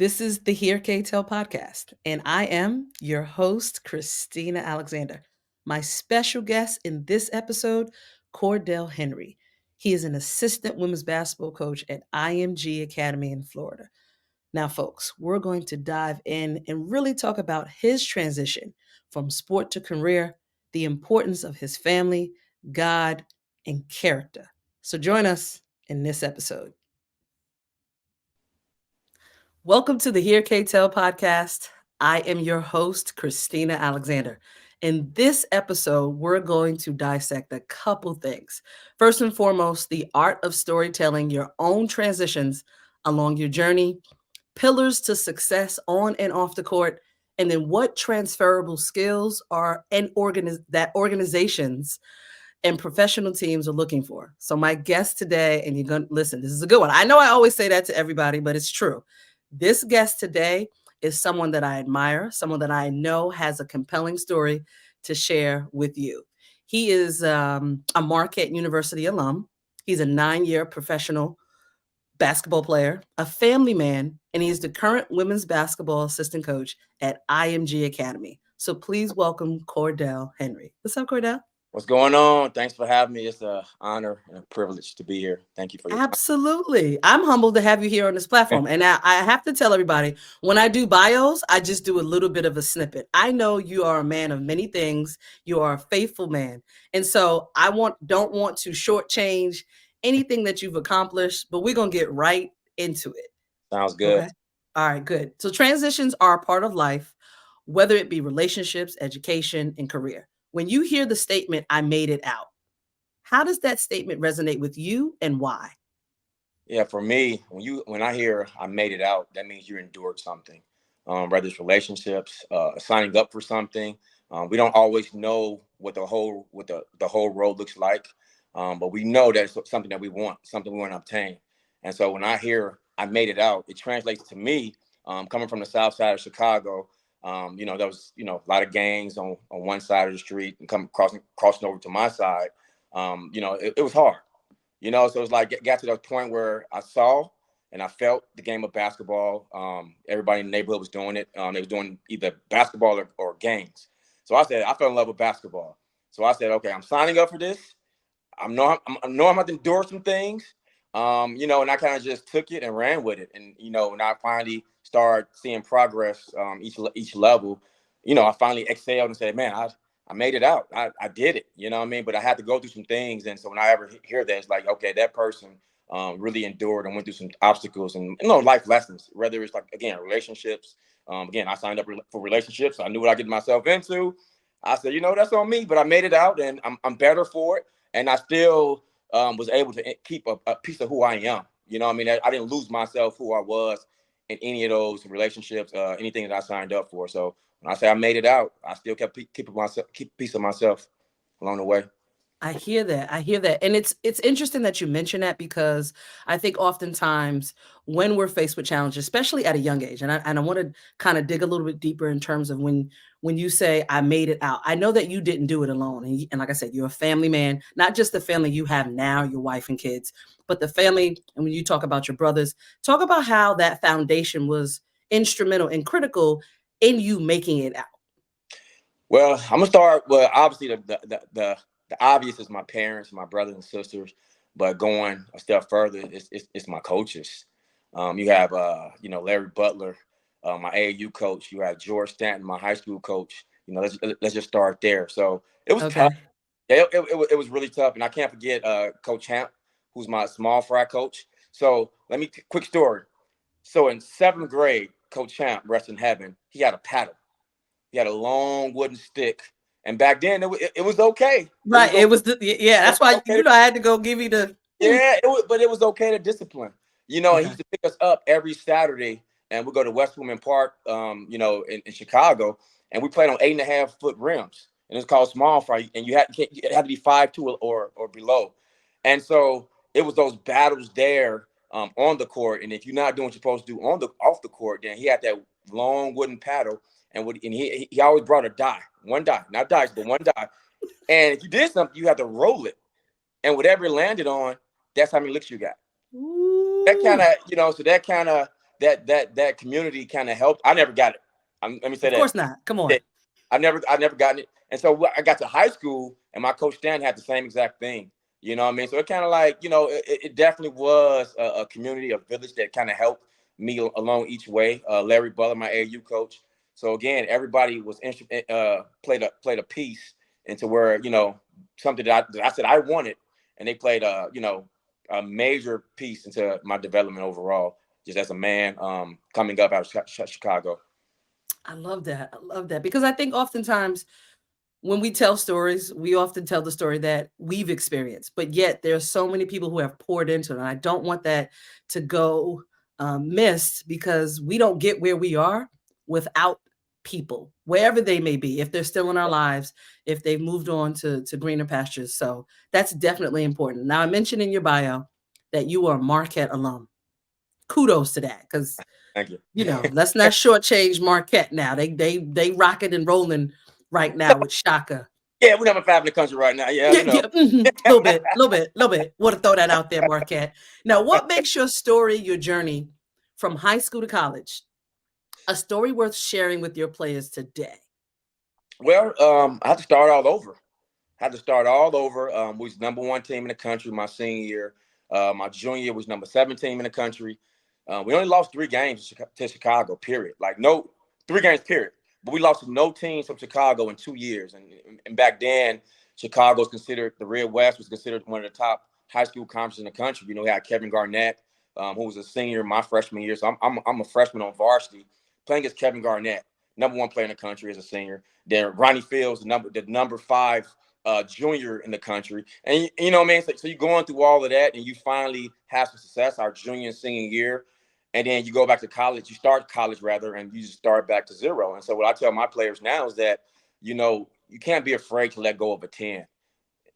This is the Hear K Tell podcast, and I am your host, Christina Alexander. My special guest in this episode, Cordell Henry. He is an assistant women's basketball coach at IMG Academy in Florida. Now, folks, we're going to dive in and really talk about his transition from sport to career, the importance of his family, God, and character. So join us in this episode. Welcome to the Hear K Tell podcast. I am your host, Christina Alexander. In this episode, we're going to dissect a couple things. First and foremost, the art of storytelling your own transitions along your journey, pillars to success on and off the court, and then what transferable skills are that organizations and professional teams are looking for. So my guest today, and you're going to listen, this is a good one. I know I always say that to everybody, but it's true. This guest today is someone that I admire, someone that I know has a compelling story to share with you. He is a Marquette University alum. He's a 9-year professional basketball player, a family man, and he's the current women's basketball assistant coach at IMG Academy. So please welcome Cordell Henry. What's up, Cordell? What's going on? Thanks for having me. It's an honor and a privilege to be here. Thank you for your time. Absolutely. I'm humbled to have you here on this platform. And I have to tell everybody, when I do bios, I just do a little bit of a snippet. I know you are a man of many things. You are a faithful man. And so I don't want to shortchange anything that you've accomplished, but we're going to get right into it. Sounds good. Okay. All right, good. So transitions are a part of life, whether it be relationships, education, and career. When you hear the statement, I made it out, how does that statement resonate with you and why? Yeah, for me, when I hear I made it out, that means you endured something. Whether it's relationships, signing up for something. We don't always know what the whole road looks like, but we know that it's something that we want, something we want to obtain. And so when I hear I made it out, it translates to me coming from the South Side of Chicago. There was a lot of gangs on one side of the street and crossing over to my side. It was hard. So it's like got to the point where I saw and I felt the game of basketball. Everybody in the neighborhood was doing it. They was doing either basketball or games. So I fell in love with basketball. So I said, okay, I'm signing up for this. I know I'm going to endure some things. And I kind of just took it and ran with it. And, when I finally started seeing progress each level, I finally exhaled and said, man, I made it out. I did it, you know what I mean? But I had to go through some things. And so when I ever hear that, it's like, okay, that person really endured and went through some obstacles and, life lessons, whether it's like, again, relationships. Again, I signed up for relationships. I knew what I get myself into. I said, that's on me, but I made it out and I'm better for it. And I still was able to keep a piece of who I am. You know what I mean? I didn't lose myself, who I was in any of those relationships, anything that I signed up for. So when I say I made it out, I still keep a piece of myself along the way. I hear that. I hear that. And it's interesting that you mention that because I think oftentimes when we're faced with challenges, especially at a young age, and I want to kind of dig a little bit deeper in terms of when you say I made it out. I know that you didn't do it alone. And like I said, you're a family man, not just the family you have now, your wife and kids, but the family. And when you talk about your brothers, talk about how that foundation was instrumental and critical in you making it out. Well, I'm gonna start. Well, obviously the obvious is my parents, my brothers and sisters, but going a step further, it's my coaches. You have Larry Butler, my AAU coach. You have George Stanton, my high school coach. Let's just start there. So it was tough. Yeah, it was really tough, and I can't forget Coach Hamp, who's my small fry coach. So quick story. So in 7th grade, Coach Hamp, rest in heaven, he had a paddle. He had a long wooden stick. And back then, it was okay. Right. That's why, I had to go give you the. Yeah, but it was okay to discipline. And he used to pick us up every Saturday, and we go to West Women Park, in Chicago, and we played on 8.5-foot rims. And it's called small fry, and you had to be 5'2" or below. And so it was those battles there on the court. And if you're not doing what you're supposed to do off the court, then he had that long wooden paddle. And he always brought one die, not dice, but one die. And if you did something, you had to roll it. And whatever it landed on, that's how many licks you got. Ooh. That kind of, so that kind of that community kind of helped. I never got it. Let me say Of that. course not. Come on. I never gotten it. And so I got to high school, and my coach Stan had the same exact thing. You know what I mean? So it kind of like, it definitely was a community, a village that kind of helped me along each way. Larry Butler, my AU coach. So again, everybody was played a piece into where, something that I said I wanted, and they played a major piece into my development overall, just as a man coming up out of Chicago. I love that. I love that because I think oftentimes when we tell stories, we often tell the story that we've experienced, but yet there are so many people who have poured into it. And I don't want that to go missed because we don't get where we are without people, wherever they may be, if they're still in our lives, if they've moved on to greener pastures. So that's definitely important. Now, I mentioned in your bio that you are a Marquette alum. Kudos to that because Thank you. let's not shortchange Marquette now. They rocking and rolling right now with Shaka. Yeah, we're number 5 in the country right now. Yeah, Yeah, yeah, little bit, little bit, little bit. Want to throw that out there, Marquette. Now, what makes your story, your journey from high school to college, a story worth sharing with your players today? Well, I had to start all over. Had to start all over. We was number 1 team in the country my senior year. My junior year was number 7 team in the country. We only lost 3 games to Chicago. Period. Like no 3 games. Period. But we lost to no teams from Chicago in 2 years. And back then, Chicago was considered, the Red West was considered one of the top high school conferences in the country. We had Kevin Garnett, who was a senior my freshman year. So I'm a freshman on varsity playing against Kevin Garnett, number 1 player in the country as a senior. Then Ronnie Fields, the number 5 junior in the country. And you know what I mean? So you're going through all of that and you finally have some success our junior and senior year. And then you go back to college, you start college rather, and you just start back to zero. And so what I tell my players now is that, you can't be afraid to let go of a 10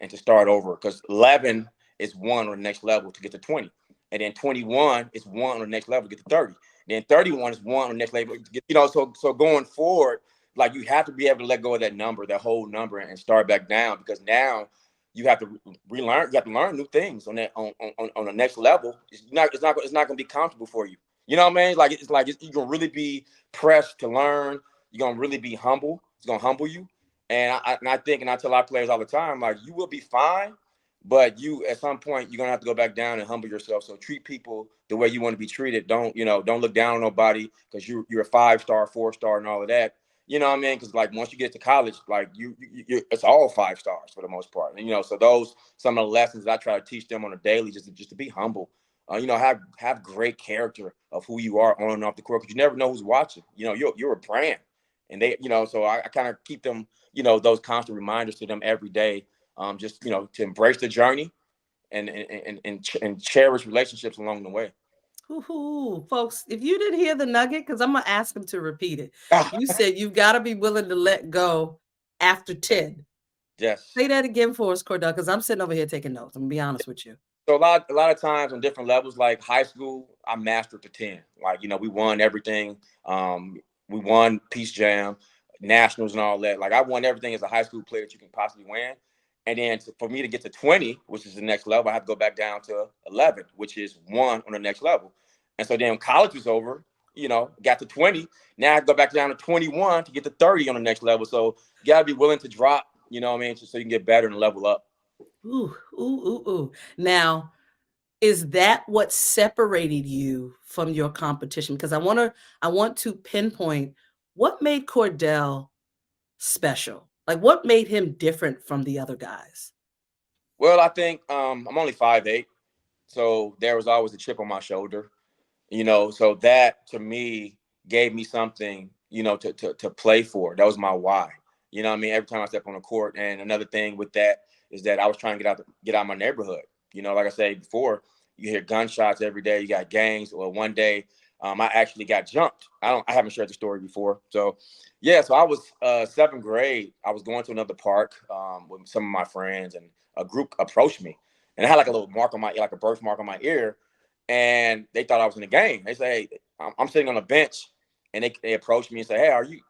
and to start over because 11 is 1 on the next level to get to 20. And then 21 is 1 on the next level to get to 30. Then 31 is 1 on the next level to get, so going forward, like you have to be able to let go of that number, that whole number, and start back down because now you have to relearn, you have to learn new things on that on the next level. It's not going to be comfortable for you. You know what I mean? You're gonna really be pressed to learn. You're gonna really be humble. It's gonna humble you. And I think, and I tell our players all the time, like you will be fine, but you at some point you're gonna have to go back down and humble yourself. So treat people the way you want to be treated. Don't look down on nobody because you're a 5-star, 4-star, and all of that. You know what I mean? Because like once you get to college, like it's all 5 stars for the most part. And so those some of the lessons that I try to teach them on a daily, just to be humble. Have great character of who you are on and off the court because you never know who's watching. You're a brand, and they, so I kind of keep them, those constant reminders to them every day. Just to embrace the journey and cherish relationships along the way. Ooh, folks, if you didn't hear the nugget, because I'm gonna ask him to repeat it. You Ah, said you've got to be willing to let go after 10. yes. Say that again for us, Cordell, because I'm sitting over here taking notes. I'm gonna be honest with you. So a lot of times on different levels, like high school, I mastered the 10. Like, we won everything. We won Peace Jam, nationals and all that. Like I won everything as a high school player that you can possibly win. And then for me to get to 20, which is the next level, I have to go back down to 11, which is 1 on the next level. And so then when college was over, got to 20. Now I go back down to 21 to get to 30 on the next level. So you gotta be willing to drop, you know what I mean, so you can get better and level up. Ooh, ooh, ooh, ooh. Now, is that what separated you from your competition? Because I want to pinpoint what made Cordell special. Like what made him different from the other guys? Well, I think I'm only 5'8", so there was always a chip on my shoulder. So that to me gave me something, to play for. That was my why. You know what I mean? Every time I step on the court. And another thing with that is that I was trying to get out of my neighborhood. Like I said before, you hear gunshots every day. You got gangs. Well, one day I actually got jumped. I haven't shared the story before. So yeah, so I was 7th grade. I was going to another park with some of my friends, and a group approached me, and I had like a little mark on my, like a birthmark on my ear, and they thought I was in the game. They say, "Hey, I'm sitting on a bench," and they approached me and say, "Hey, are you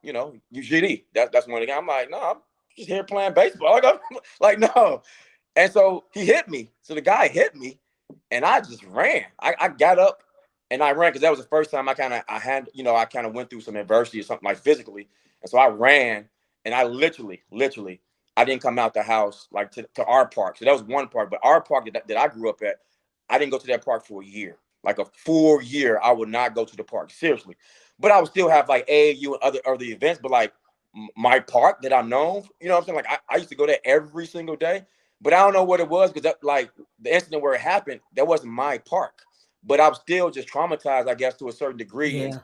GD?" That's one of the guys. I'm like, "No, I'm just here playing baseball." Like, no. And so he hit me. So the guy hit me, and I just ran. I got up and I ran because that was the first time I had, I kind of went through some adversity or something like physically, and so I ran, and I literally, I didn't come out the house like to our park. So that was one park, but our park that I grew up at, I didn't go to that park for a year, like a full year. I would not go to the park seriously, but I would still have like AAU and other events, but like my park that I'm known, you know what I'm saying? Like I used to go there every single day, but I don't know what it was because like the incident where it happened, that wasn't my park, but I was still just traumatized, I guess, to a certain degree. And Yeah.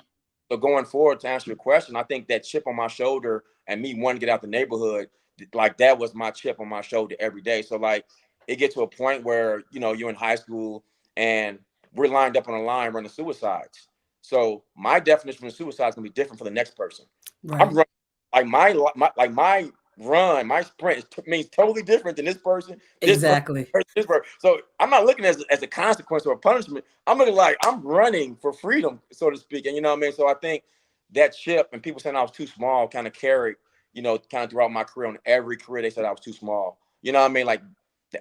so going forward, to answer your question, I think that chip on my shoulder and me wanting to get out the neighborhood, like that was my chip on my shoulder every day. So like it gets to a point where, you're in high school and we're lined up on a line running suicides. So my definition of suicide is gonna be different for the next person. I'm Right. running like my run, my sprint means totally different than this person, this person, Exactly. this person. So I'm not looking as a consequence or a punishment. I'm looking like I'm running for freedom, so to speak. And you know what I mean? So I think that chip and people saying I was too small kind of carried, kind of throughout my career. On every career, they said I was too small. You know what I mean? Like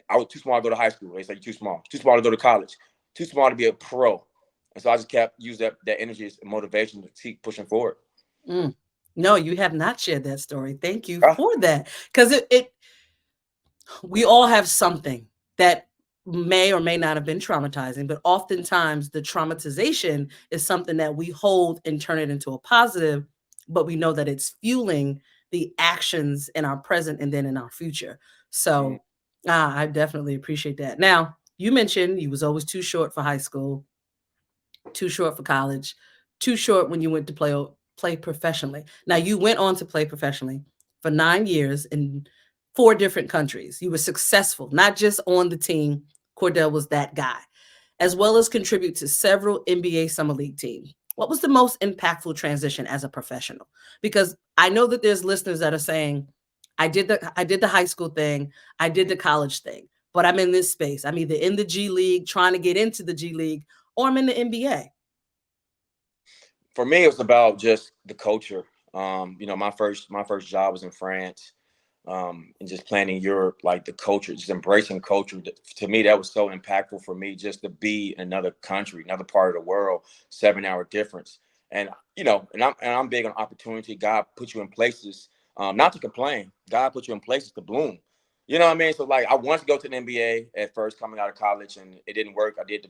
I was too small to go to high school. They said you're too small to go to college, too small to be a pro. And so I just kept using that energy as motivation to keep pushing forward. Mm. No, you have not shared that story. Thank you Ah, for that. Because it we all have something that may or may not have been traumatizing, but oftentimes the traumatization is something that we hold and turn it into a positive, but we know that it's fueling the actions in our present and then in our future. mhm. So I definitely appreciate that. Now, you mentioned you was always too short for high school, too short for college, too short when you went to play professionally. Now you went on to play professionally for 9 years in 4 different countries. You were successful, not just on the team. Cordell was that guy, as well as contribute to several NBA Summer League teams. What was the most impactful transition as a professional? Because I know that there's listeners that are saying, I did the high school thing, I did the college thing, but I'm in this space. I'm either in the G League, trying to get into the G League, or I'm in the NBA. For me, it was about just the culture. My first job was in France, and just playing in Europe, like the culture, just embracing culture. To me, that was so impactful for me just to be in another country, another part of the world, 7 hour difference. And and I'm big on opportunity. God put you in places, not to complain. God put you in places to bloom. You know what I mean? So like, I wanted to go to the NBA at first, coming out of college, and it didn't work. I did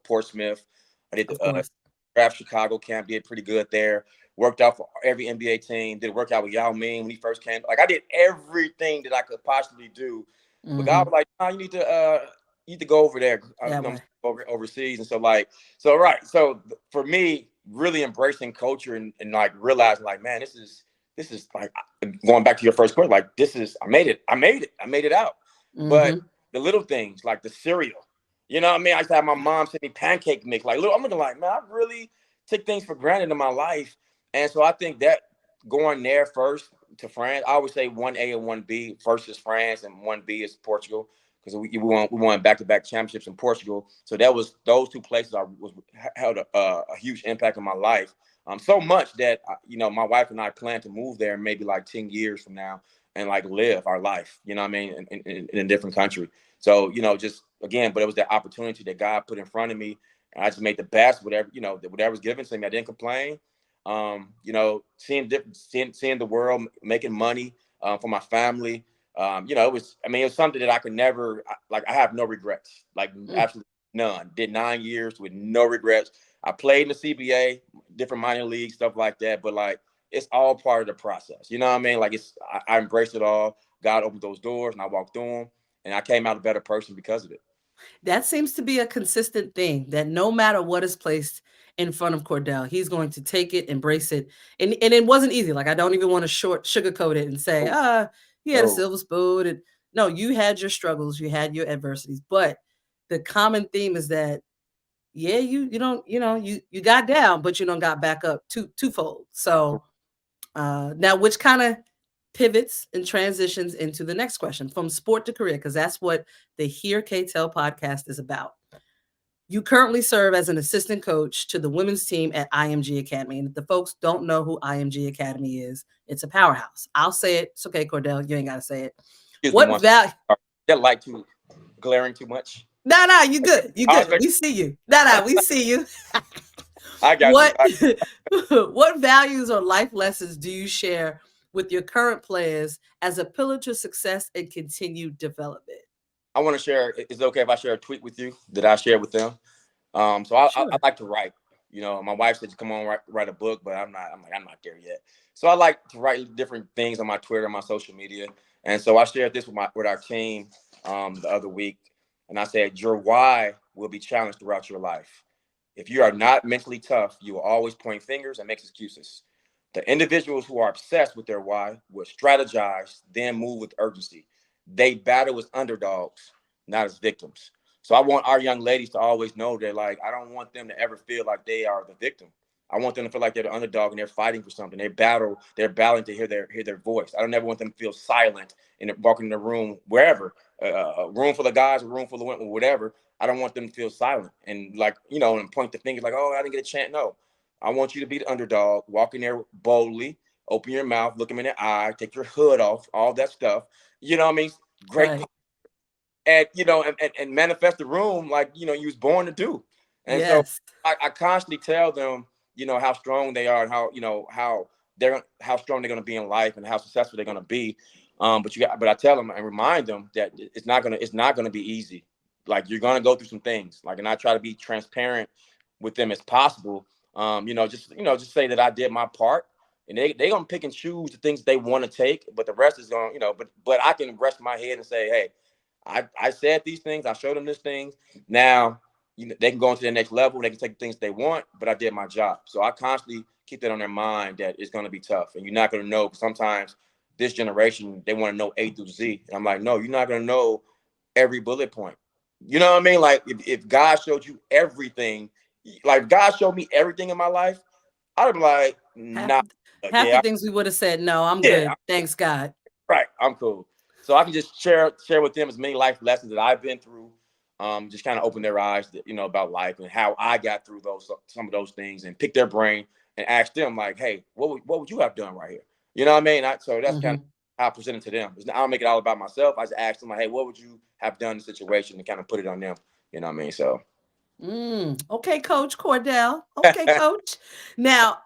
Portsmouth. I did Of the course. draft Chicago camp, did pretty good there. Worked out for every NBA team. Did work out with Yao Ming when he first came. Like I did everything that I could possibly do. But God Hmm. was like, "No, you need to go over there, That way. overseas." And so like, so right. So for me, really embracing culture and like realizing like, man, this is like going back to your first point. Like this is I made it out. But Hmm. the little things like the cereal. You know what I mean? I used to have my mom send me pancake mix. Like, look, I'm looking like, man, I really took things for granted in my life. And so I think that going there first to France, I always say 1A and 1B. First is France and 1B is Portugal because we won back-to-back championships in Portugal. So that was those two places I was held a huge impact on my life. So much that my wife and I plan to move there maybe like 10 years from now and like live our life. You know what I mean? In a different country. So just again, but it was that opportunity that God put in front of me, and I just made the best whatever whatever's given to me. I didn't complain. Seeing the world, making money for my family. It was something that I could never like. I have no regrets, like absolutely none. Did 9 years with no regrets. I played in the CBA, different minor league stuff like that, but like it's all part of the process. You know what I mean? Like I embraced it all. God opened those doors, and I walked through them, and I came out a better person because of it. That seems to be a consistent thing that no matter what is placed in front of Cordell, he's going to take it, embrace it. And it wasn't easy. Like I don't even want to sugarcoat it and say, Oh, he had a no. silver spoon. And no, you had your struggles, you had your adversities. But the common theme is that, yeah, you don't, you got down, but you don't got back up twofold. So now, which kind of pivots and transitions into the next question from sport to career, because that's what the Hear K Tell podcast is about. You currently serve as an assistant coach to the women's team at IMG Academy. And if the folks don't know who IMG Academy is, it's a powerhouse. I'll say it. It's okay, Cordell. You ain't got to say it. Excuse me What once. value? That light too glaring too much. No, you good. You I was good. like, We see you. No, we see you. I got you. What what values or life lessons do you share with your current players as a pillar to success and continued development? I want to share. Is it okay if I share a tweet with you that I shared with them? So I Sure. like to write. You know, my wife said to come on write a book, but I'm not. I'm like I'm not there yet. So I like to write different things on my Twitter, my social media, and so I shared this with our team the other week, and I said your why will be challenged throughout your life. If you are not mentally tough, you will always point fingers and make excuses. The individuals who are obsessed with their why will strategize, then move with urgency. They battle as underdogs, not as victims. So I want our young ladies to always know that, like, I don't want them to ever feel like they are the victim. I want them to feel like they're the underdog and they're fighting for something. They're battling to hear their voice. I don't ever want them to feel silent and walking in the room wherever, a room full of guys, a room full of women, whatever. I don't want them to feel silent and like and point the fingers like, oh, I didn't get a chance. No, I want you to be the underdog, walk in there boldly, open your mouth, look them in the eye, take your hood off, all that stuff. You know what I mean? Great, Right. and and manifest the room like you was born to do. And so Yes. I constantly tell them how strong they are and how strong they're going to be in life and how successful they're going to be. But I tell them and remind them that it's not gonna be easy. Like you're gonna go through some things. Like, and I try to be transparent with them as possible. Just say that I did my part, and they gonna pick and choose the things they want to take, but the rest is gonna, but I can rest my head and say, hey, I said these things, I showed them these things. Now, they can go into the next level, they can take the things they want, but I did my job. So I constantly keep that on their mind that it's gonna be tough, and you're not gonna know. Sometimes this generation they want to know A through Z, and I'm like, no, you're not gonna know every bullet point. You know what I mean? Like if God showed you everything, like God showed me everything in my life, I'd be like, Half nah, half the yeah, things we would have said, no, I'm yeah, good. Thanks God. right, I'm cool. So I can just share with them as many life lessons that I've been through, just kind of open their eyes, about life and how I got through some of those things, and pick their brain and ask them like, hey, what would you have done right here? You know what I mean? So that's kind of Hmm. how I present it to them. I don't make it all about myself. I just ask them like, hey, what would you have done in the situation, and kind of put it on them. You know what I mean? So Okay, Coach Cordell. Okay, Coach. Now,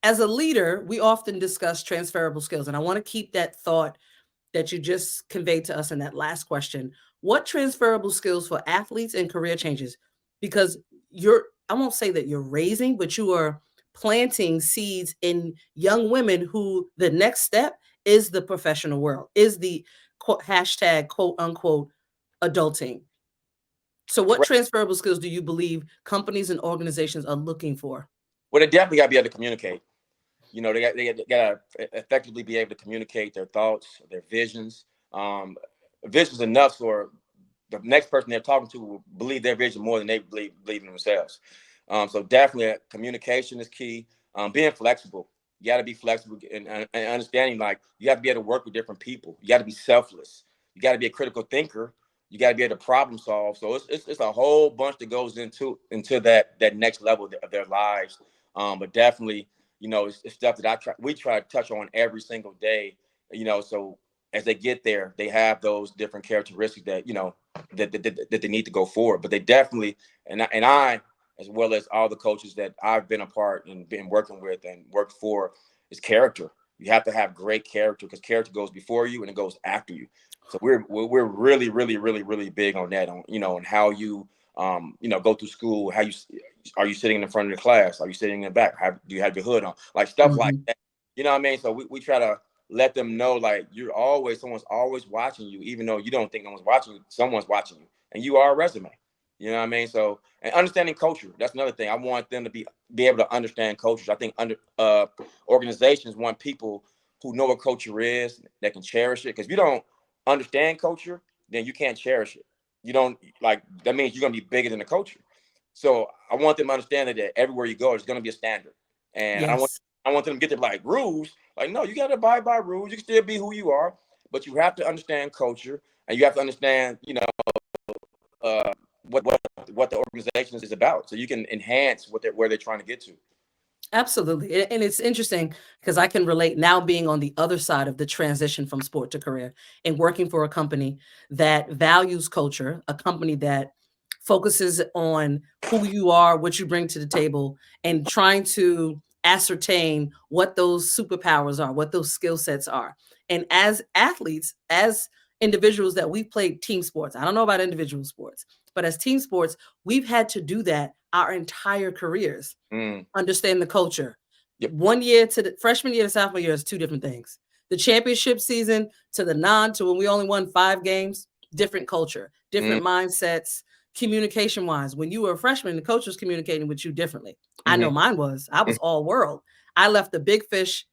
as a leader, we often discuss transferable skills, and I want to keep that thought that you just conveyed to us in that last question. What transferable skills for athletes and career changes? Because I won't say that you're raising, but you are planting seeds in young women who the next step is the professional world, is the hashtag quote unquote adulting. So, what correct. transferable skills do you believe companies and organizations are looking for? Well, they definitely got to be able to communicate. They got to effectively be able to communicate their thoughts, their visions. Visions enough for the next person they're talking to will believe their vision more than they believe in themselves. So definitely communication is key. Being flexible. You got to be flexible and understanding, like, you have to be able to work with different people. You got to be selfless. You got to be a critical thinker. You got to be able to problem solve. So it's a whole bunch that goes into that next level of their lives. But definitely, it's stuff that we try to touch on every single day. So as they get there, they have those different characteristics that they need to go forward. But they definitely, and I, as well as all the coaches that I've been a part and been working with and worked for, is character. You have to have great character, because character goes before you and it goes after you. So we're really, really, really, really big on that, on how you go through school. How you are you sitting in the front of the class? Are you sitting in the back? Do you have your hood on? Like stuff like Mhm. that. You know what I mean? So we try to let them know, like, someone's always watching you, even though you don't think no one's watching you. Someone's watching you, and you are a resume. You know what I mean? So, and understanding culture, that's another thing. I want them to be able to understand cultures. I think organizations want people who know what culture is, that can cherish it. Because if you don't understand culture, then you can't cherish it. You don't, like, that means you're gonna be bigger than the culture. So I want them to understand that everywhere you go, there's gonna be a standard, and Yes. I want them to get to, like, rules. Like, no, you got to abide by rules. You can still be who you are, but you have to understand culture, and you have to understand, uh, what the organization is about, so you can enhance where they're trying to get to. Absolutely. And it's interesting because I can relate now being on the other side of the transition from sport to career and working for a company that values culture, a company that focuses on who you are, what you bring to the table, and trying to ascertain what those superpowers are, what those skill sets are. And as athletes, as individuals that we've played team sports, I don't know about individual sports, but as team sports, we've had to do that our entire careers. Mm. Understand the culture. Yep. 1 year to the freshman year to sophomore year is two different things. The championship season to the non to when we only won 5 games, different culture, Mm. different mindsets, communication wise. When you were a freshman, the coach was communicating with you differently. I know Mm-hmm. mine was. I was all world. I left the big fish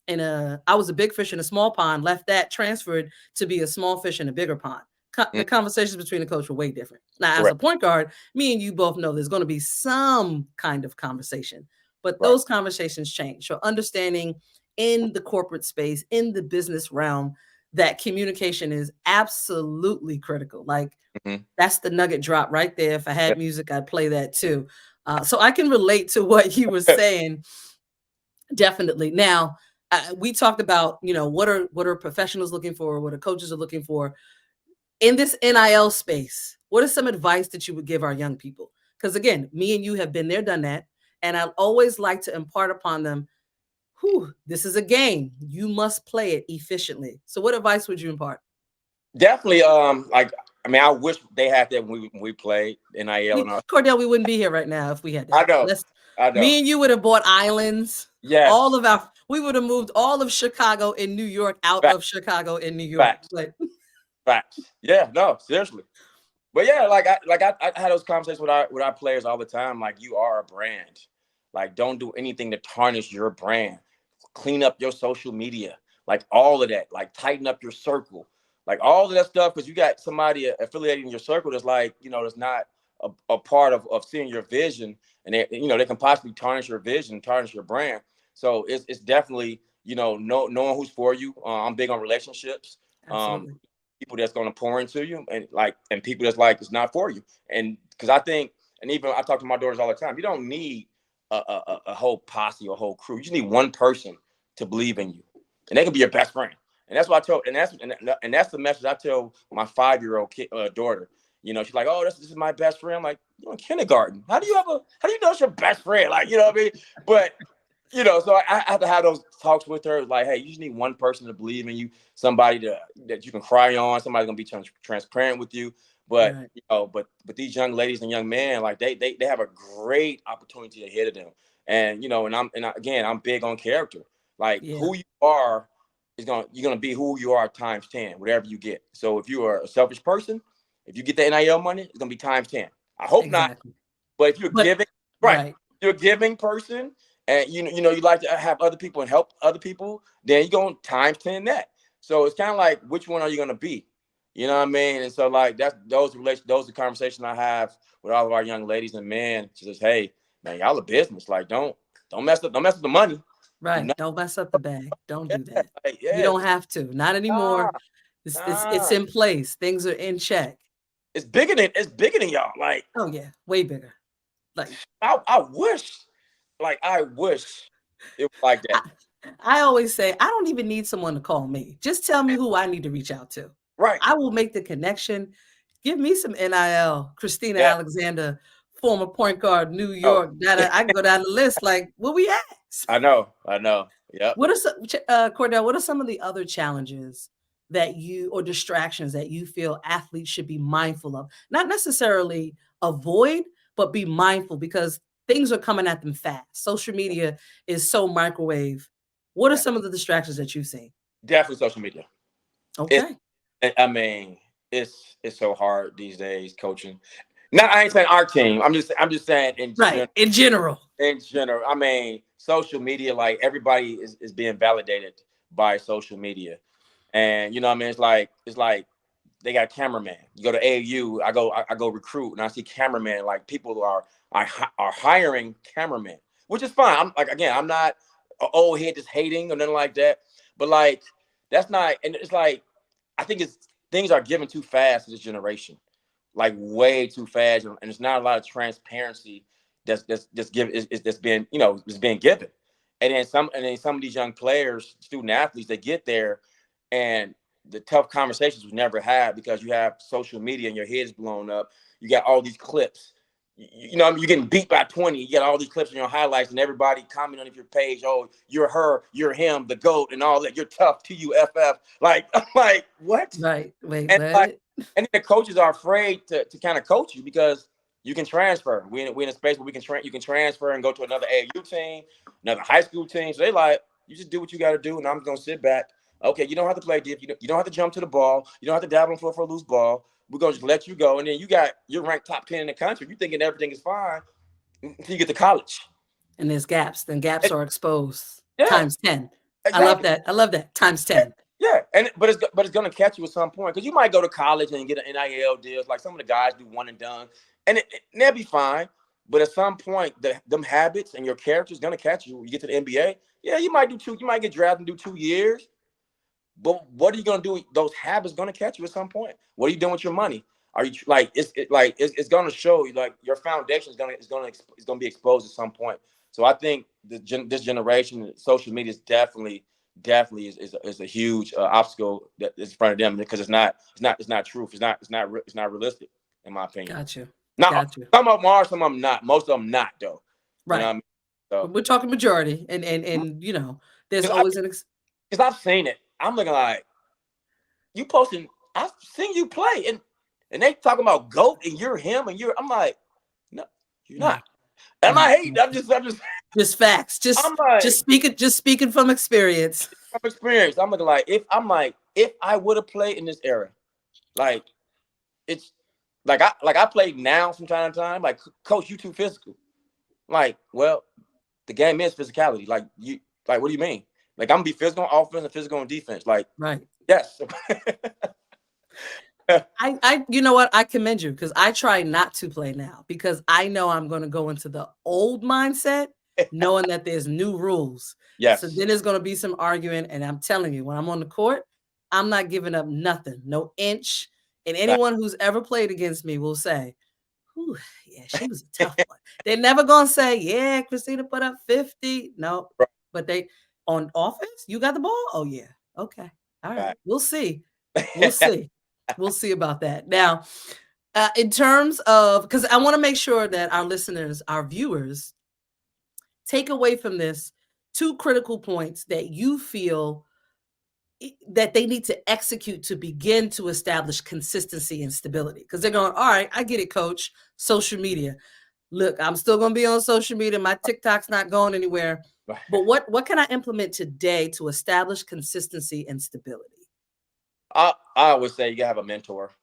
I was a big fish in a small pond, left that, transferred to be a small fish in a bigger pond. Mm. The conversations between the coach were way different. Now, as a Correct. point guard, me and you both know there's going to be some kind of conversation, but Right. those conversations change. So understanding in the corporate space, in the business realm, that communication is absolutely critical. Like Mm-hmm. that's the nugget drop right there. If I Yeah. had music, I'd play that too. So I can relate to what you were saying. Definitely. Now, we talked about, what are professionals looking for, what are coaches are looking for in this NIL space. What is some advice that you would give our young people? Because again, me and you have been there, done that, and I always like to impart upon them, this is a game. You must play it efficiently. So what advice would you impart? Definitely. Like, I mean, I wish they had that when we played NIL and all. Cordell, we wouldn't be here right now if we had I that. know. Let's I know. Me and you would have bought islands. Yes. We would have moved all of Chicago and New York out Facts. of Chicago and New York. Facts. But Facts. Yeah. No. Seriously. But yeah, I had those conversations with our players all the time. Like, you are a brand. Like, don't do anything to tarnish your brand. Clean up your social media. Like, all of that. Like, tighten up your circle. Like, all of that stuff, because you got somebody affiliated in your circle that's like, that's not a part of seeing your vision, and they can possibly tarnish your vision, tarnish your brand. So it's definitely, knowing who's for you. I'm big on relationships. Um, absolutely. People that's going to pour into you, and people that's like, it's not for you. And because I think, and even I talk to my daughters all the time, you don't need a whole posse or a whole crew. You just need one person to believe in you, and they can be your best friend. And that's what I told, and that's the message I tell my 5-year-old daughter. She's like, "Oh, this is my best friend." I'm like, you're in kindergarten. How do you know it's your best friend? Like, what I mean? But so I have to have those talks with her. Like, hey, you just need one person to believe in you, somebody that you can cry on, somebody's gonna be transparent with you. But Right. but these young ladies and young men, like they have a great opportunity ahead of them. And again, I'm big on character. Like, Yeah. who you are you're gonna be who you are times 10, whatever you get. So if you are a selfish person, if you get the NIL money, it's gonna be times 10. I hope not, Exactly. but if you're But giving, right, right. you're a giving person, and you like to have other people and help other people, then you're going times 10 that. So it's kind of like, which one are you going to be? You know what I mean? And so, like, those are conversations I have with all of our young ladies and men. Just, hey, man, y'all a business. Like, don't mess up the money. Do Right. not. Don't mess up the bag. Don't Yeah, do that. like, You yeah. don't have to. Not Nah, anymore. It's nah. in place. Things are in check. It's bigger than y'all. Like, Oh yeah, way bigger. Like I wish it was like that. I, I always say, I don't even need someone to call me. Just tell me who I need to reach out to. Right. I will make the connection. Give me some NIL. Christina Yeah. Alexander, former point guard, New Oh, York. I can go down the list. Like, where we at? I know. I know. Yep. What are some, Cordell? What are some of the other challenges that you or distractions that you feel athletes should be mindful of? Not necessarily avoid, but be mindful because things are coming at them fast. Social media is so microwave. What are Yeah. some of the distractions that you've seen? Definitely social media. It's Okay, I mean, it's so hard these days coaching. Not I ain't saying our team. I'm just saying right. In general, in general. I mean, social media, like, everybody is being validated by social media. And you know what I mean? It's like they got a cameraman. You go to AAU, I go recruit, and I see cameraman. Like, people are hiring cameramen, which is fine. I'm like, again, I'm not an old head just hating or nothing like that. But, like, that's not, and it's like, I think it's things are given too fast to this generation, like, way too fast, and there's not a lot of transparency that's given that's being is being given. And then some of these young players, student athletes, they get there, and the tough conversations we never had because you have social media and your head is blown up. you got all these clips. You know, I mean, you're getting beat by 20. You got all these clips in your highlights, and everybody commenting on your page. Oh, you're her, you're him, the GOAT, and all that. You're tough, TUFF. Like, I'm like, what? Right. Wait, And like, what? and then the coaches are afraid to kind of coach you because you can transfer. We in a space where you can transfer and go to another AAU team, another high school team. So they like, you just do what you got to do, and I'm gonna sit back. Okay, you don't have to play deep. You don't have to jump to the ball. You don't have to dabble on the floor for a loose ball. We're gonna just let you go, and then you're ranked top 10 in the country. You're thinking everything is fine until you get to college. And there's gaps. Then gaps And, are exposed yeah, times 10. I love exactly. that. I love that. Times 10. Yeah, and but it's gonna catch you at some point because you might go to college and get an NIL deals like some of the guys do one and done, and they'll be fine. But at some point, them habits and your character is gonna catch you. When you get to the NBA, yeah, you might do two. You might get drafted and do 2 years. But what are you gonna do? Those habits gonna catch you at some point. What are you doing with your money? Are you like it's gonna show you like your foundation is gonna be exposed at some point. So I think this generation, social media is definitely is a huge obstacle that is in front of them because it's not truth. It's not realistic in my opinion. Got you. Not Got you. some of them are, some of them not. Most of them not though. You know what Right. I mean? So We're talking majority. And you know, there's because always I've seen it. I'm looking like you posting. I've seen you play, and they talking about GOAT, and you're him, and I'm like, no, you're no, not. And no, I hate. no. Just facts. I'm like, Just speaking from experience. from experience. I'm looking like if I would have played in this era, like it's like I play now from time to time. Like, coach, you too physical. Like, well, the game is physicality. Like what do you mean? Like I'm gonna be physical on offense and physical on defense. Like, Right. yes. I you know what? I commend you because I try not to play now because I know I'm going to go into the old mindset knowing that there's new rules. So Yes. then there's going to be some arguing. And I'm telling you, when I'm on the court, I'm not giving up nothing, no inch. And anyone who's ever played against me will say, "Whew, yeah, she was a tough one." They're never going to say, "Yeah, Christina put up 50." No, but they on offense, you got the ball? Oh, yeah. Okay. All right. Right. We'll see. We'll see. We'll see about that. Now, in terms of, because I want to make sure that our listeners, our viewers, take away from this two critical points that you feel that they need to execute to begin to establish consistency and stability. Because they're going, all right, I get it, coach. Social media. Look, I'm still going to be on social media. My TikTok's not going anywhere. But what can I implement today to establish consistency and stability? I would say you have a mentor,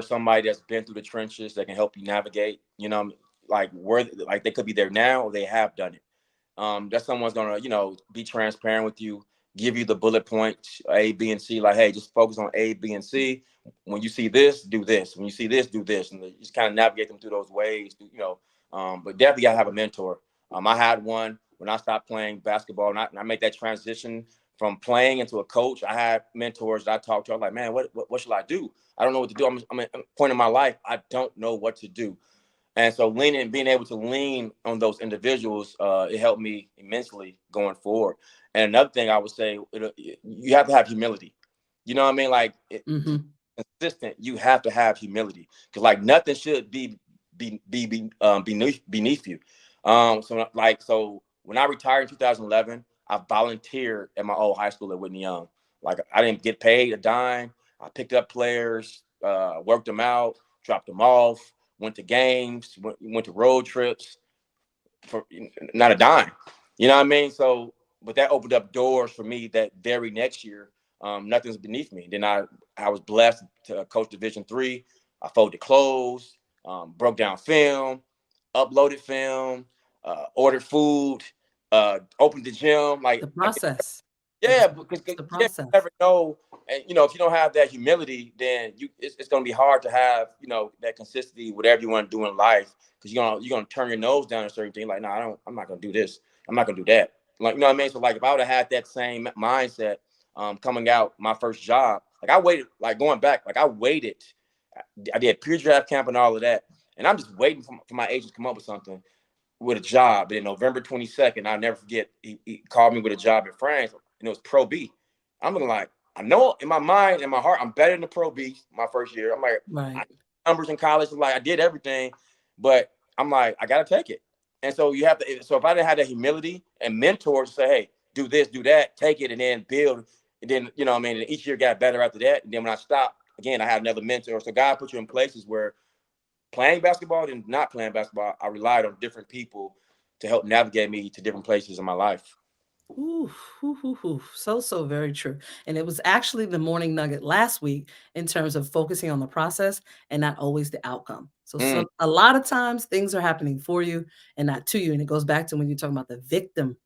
somebody that's been through the trenches that can help you navigate. You know, like they could be there now or they have done it. That someone's gonna, be transparent with you, give you the bullet points A, B, and C. Like, hey, just focus on A, B, and C. When you see this, do this. When you see this, do this, and just kind of navigate them through those ways. But definitely gotta have a mentor. I had one when I stopped playing basketball, and I made that transition from playing into a coach. I had mentors that I talked to. I'm like, man, what should I do? I don't know what to do. I'm at a point in my life I don't know what to do. And so being able to lean on those individuals, it helped me immensely going forward. And another thing I would say, you have to have humility. You know what I mean? Like, to be consistent, you have to have humility because like nothing should be beneath you. So when I retired in 2011, I volunteered at my old high school at Whitney Young. Like I didn't get paid a dime. I picked up players, worked them out, dropped them off, went to games, went to road trips for not a dime. You know what I mean? So, but that opened up doors for me that very next year. Nothing's beneath me. Then I was blessed to coach Division III. I folded clothes, broke down film, uploaded film, ordered food, opened the gym. Like The process. yeah, because The you process. never know, and if you don't have that humility, then it's going to be hard to have that consistency, whatever you want to do in life, because you're gonna turn your nose down at certain things. Like, no, I'm not gonna do this. I'm not gonna do that. Like, you know what I mean? So like, if I would have had that same mindset, coming out my first job, like I waited, like going back, like I waited. I did pre-draft camp and all of that, and I'm just waiting for my agent to come up with something with a job. And November 22nd, I'll never forget, he called me with a job in France, and it was Pro B. I'm looking like, I know in my mind, in my heart, I'm better than the Pro B my first year. I'm like, Right. numbers in college. Like I did everything, but I'm like, I gotta take it. And so you have to. So if I didn't have that humility and mentors to say, hey, do this, do that, take it, and then build, and then you know, what I mean, and each year got better after that. And then when I stopped, again, I had another mentor. So God put you in places where playing basketball and not playing basketball, I relied on different people to help navigate me to different places in my life. Ooh, ooh, ooh, ooh. So very true. And it was actually the morning nugget last week in terms of focusing on the process and not always the outcome. So Mm, a lot of times things are happening for you and not to you. And it goes back to when you're talking about the victim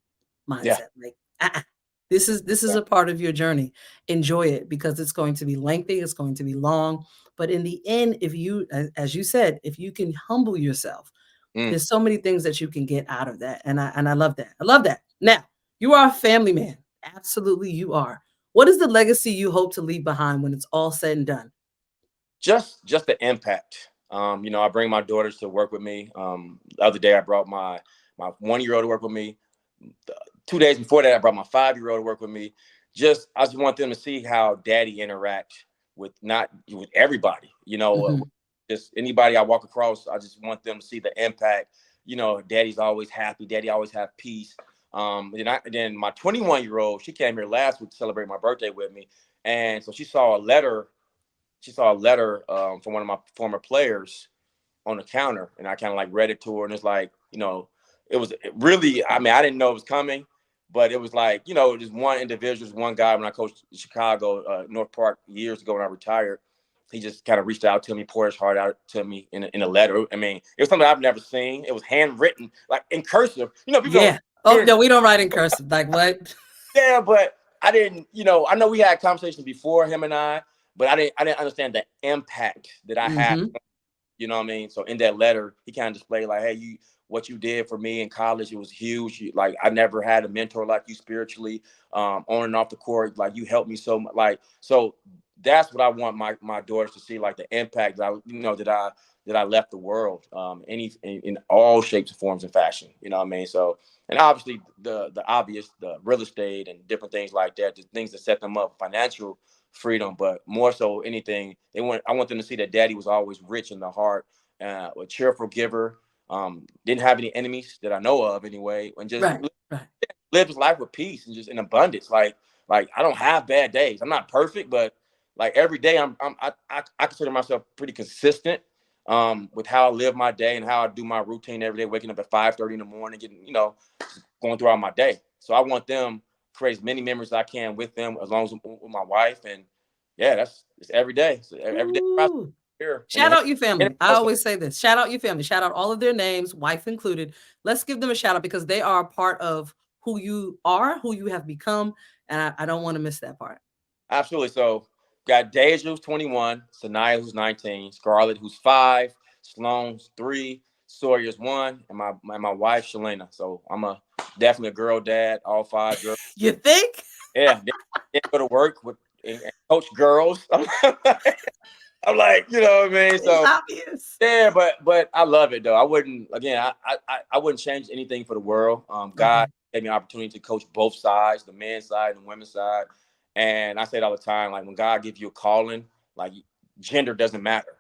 yeah, mindset. Like, this is yeah, a part of your journey. Enjoy it because it's going to be lengthy, it's going to be long. But in the end, if you, as you said, if you can humble yourself, mm. there's so many things that you can get out of that, and I love that. I love that. Now, you are a family man. Absolutely, you are. What is the legacy you hope to leave behind when it's all said and done? Just the impact. You know, I bring my daughters to work with me. The other day, I brought my 1 year old to work with me. 2 days before that, I brought my 5 year old to work with me. I just want them to see how daddy interact with not with everybody. You know, Mhm. just anybody I walk across. I just want them to see the impact. You know, daddy's always happy. Daddy always have peace. Then my 21-year-old, she came here last week to celebrate my birthday with me, and so she saw a letter from one of my former players on the counter, and I kind of like read it to her, and it's like, you know, it really. I mean, I didn't know it was coming, but it was like, you know, just one individual, just one guy. When I coached Chicago, North Park years ago when I retired, he just kind of reached out to me, poured his heart out to me in a letter. I mean, it was something I've never seen. It was handwritten, like in cursive. You know, people don't Yeah. Oh, hear. no, we don't write in cursive. Like what? Yeah, but I didn't, you know, I know we had conversations before him and but I didn't understand the impact that I had. Mhm. You know what I mean? So in that letter, he kind of displayed like, hey, what you did for me in college, it was huge. Like I never had a mentor like you spiritually, on and off the court. Like you helped me so much. Like so, that's what I want my daughters to see, like the impact that I left the world, in all shapes, forms, and fashion. You know what I mean? So, and obviously the obvious, the real estate and different things like that, the things that set them up, financial freedom, but more so anything, I want them to see that daddy was always rich in the heart, a cheerful giver, didn't have any enemies that I know of anyway, and just Right. Right. live his life with peace and just in abundance. Like I don't have bad days. I'm not perfect, but like every day I consider myself pretty consistent, with how I live my day and how I do my routine every day, waking up at 5:30 in the morning, getting, going throughout my day. So I want them create as many memories as I can with them, as long as with my wife. And yeah, it's every day. So every day Ooh. here in Shout the out your family. I always say this. Shout out your family. Shout out all of their names, wife included. Let's give them a shout out because they are a part of who you are, who you have become, and I don't want to miss that part. Absolutely. So got Deja, who's 21, Sanaya, who's 19, Scarlett, who's 5, Sloan's 3, Sawyer's 1, and my wife Shalena. So I'm definitely a girl dad. All 5 girls. You think? Yeah, they go to work with and coach girls. I'm like, you know what I mean. It's So obvious. yeah, but I love it though. I wouldn't, again. I wouldn't change anything for the world. God Okay. gave me an opportunity to coach both sides, the men's side and the women's side. And I say it all the time. Like when God gives you a calling, like gender doesn't matter,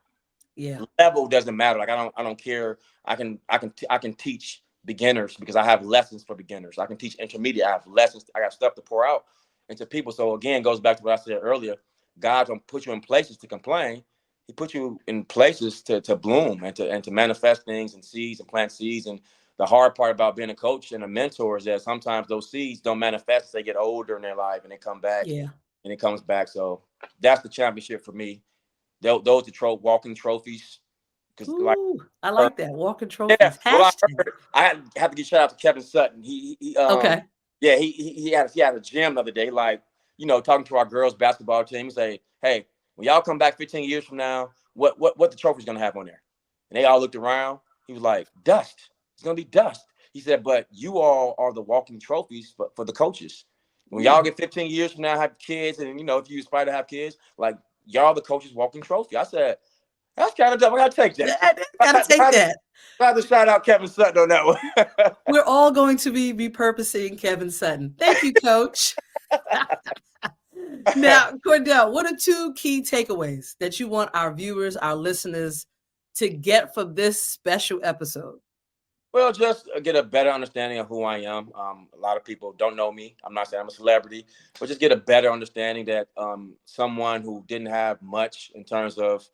Yeah. level doesn't matter. Like I don't care. I can teach beginners because I have lessons for beginners. I can teach intermediate. I have lessons. I got stuff to pour out into people. So again, goes back to what I said earlier. God don't put you in places to complain. He put you in places to bloom and to manifest things and seeds and plant seeds. And the hard part about being a coach and a mentor is that sometimes those seeds don't manifest as they get older in their life and they come back Yeah. and it comes back. So that's the championship for me. Those are walking trophies. Because like, Ooh, I like that. Walking yeah, trophies. well, I Hashtag. heard I have to give shout out to Kevin Sutton. Okay. Yeah, he had a gym the other day, like, talking to our girls basketball team. He say, hey, when y'all come back 15 years from now, what the trophy's gonna have on there? And they all looked around. He was like, dust. It's gonna be dust. He said, but you all are the walking trophies for the coaches. When y'all Ooh. get 15 years from now, have kids, and if you aspire to have kids, like y'all the coaches walking trophy. I said, that's kind of tough. I gotta take that. I gotta take that. I have to shout out Kevin Sutton on that one. We're all going to be repurposing Kevin Sutton. Thank you, coach. Now, Cordell, what are two key takeaways that you want our viewers, our listeners to get from this special episode? Well, just get a better understanding of who I am. A lot of people don't know me. I'm not saying I'm a celebrity, but just get a better understanding that someone who didn't have much in terms of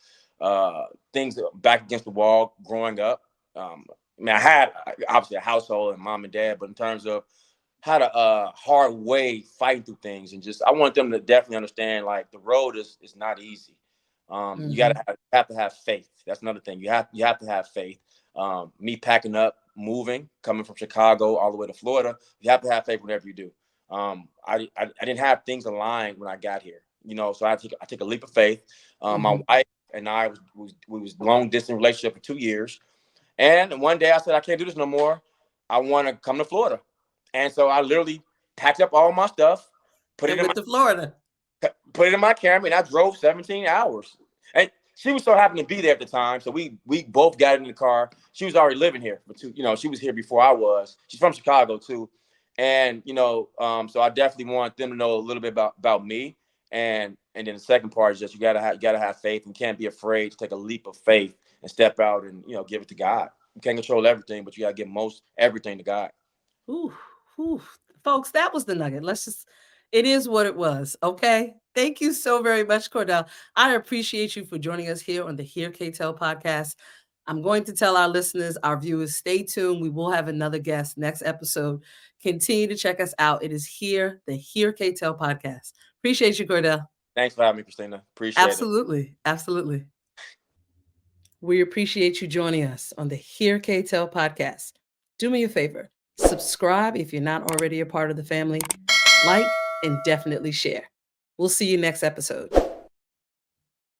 things back against the wall growing up. I mean, I had obviously a household and mom and dad, but in terms of had a hard way fighting through things, and just I want them to definitely understand like the road is not easy. You Mm-hmm. have to have faith. That's another thing. You have to have faith. Me packing up, moving, coming from Chicago all the way to Florida, you have to have faith whenever you do. I didn't have things aligned when I got here, so I take a leap of faith. My Mm-hmm. wife and I we was long distance relationship for 2 years, and one day I said I can't do this no more. I want to come to Florida, and so I literally packed up all my stuff, put it And in went my to Florida. camera, and I drove 17 hours. And she was so happy to be there at the time, so we both got in the car. She was already living here, but she was here before I was. She's from Chicago too, and so I definitely want them to know a little bit about me. And then the second part is just you gotta have faith and can't be afraid to take a leap of faith and step out and give it to God. You can't control everything, but you gotta give most everything to God. Ooh, ooh. Folks, that was the nugget. It is what it was. Okay. Thank you so very much, Cordell. I appreciate you for joining us here on the Hear K Tell podcast. I'm going to tell our listeners, our viewers, stay tuned. We will have another guest next episode. Continue to check us out. It is here, the Hear K Tell podcast. Appreciate you, Cordell. Thanks for having me, Christina. Appreciate it. Absolutely. Absolutely. We appreciate you joining us on the Hear K Tell podcast. Do me a favor, subscribe if you're not already a part of the family, like, and definitely share. We'll see you next episode.